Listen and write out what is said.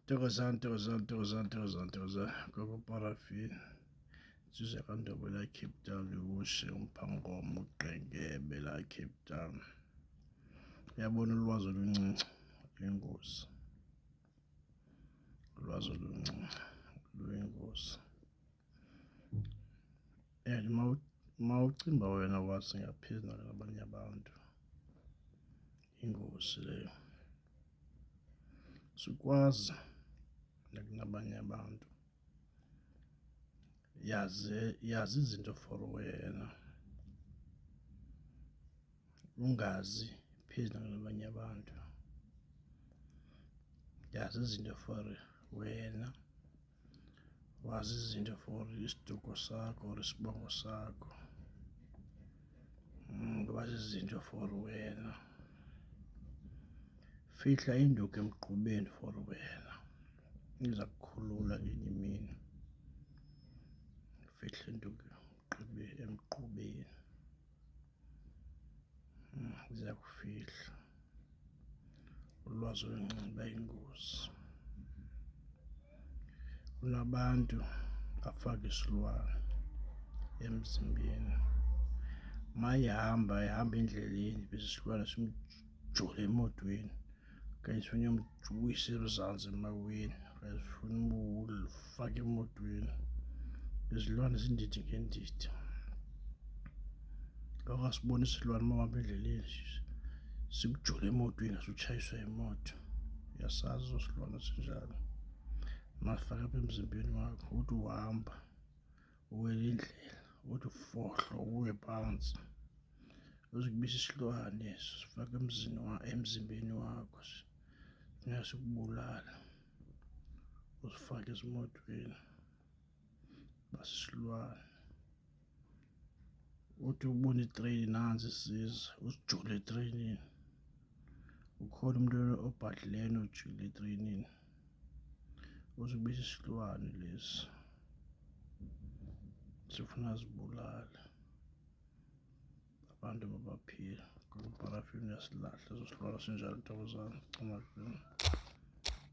Thokozani gogo Parafini size kantobo la Cape Town ushe umphangoma uqengebe la Cape Town. Uyabona ulwazi oluncinci luyingozi. Ulwazi oluncinci luyingozi. Mawucimba wena wazi ngaphezulu nabanye abantu. Ingozi leyo. Sikwazi nakunabanye abantu. Yazi izinto for wena. Ungazi phezulu nabanye abantu. Yazi izinto for wena. Wazi izinto for isiduko sakho or isibongo sakho. Wazi izinto for wena. Fihla induku emqubeni for wena. Iza kukhulula enye imini. Fihla induku emqubeni. Iza kufihla. Ulwazi oluncinci bayingozi. Kunabantu afaka isilwane emzimbeni. Mayihamba endleleni bese isilwane simjule emotweni. Kanye sifuna umjuwisa erizanzi emaweni. Sifuna ulifaka emotweni. Izilwane zindidi ngendidi. Awasibona isilwane mawahamba endleleni sikujule emotweni asutshayiswa imoto. Uyasazi isilwane sinjalo. Masifaka apha emzimbeni wakho uthi uhamba uwele indlela uthi ufohlo uwe phansi. Uzokubisa isilwane eso sifaka emzimbeni wakho. Sikubulala. Usifake esimotweni. Base isilwane. Uthi ubona itrain nansi isiza usijule etrainini. Ukhona umuntu obhadlileyo ojule etrainini. Uzokubisa isilwane lesi. Sifuna zibulala. Abantu mabaphile. Gogo Parafini uyasilahla ezo silwane sinjalo Thokozani.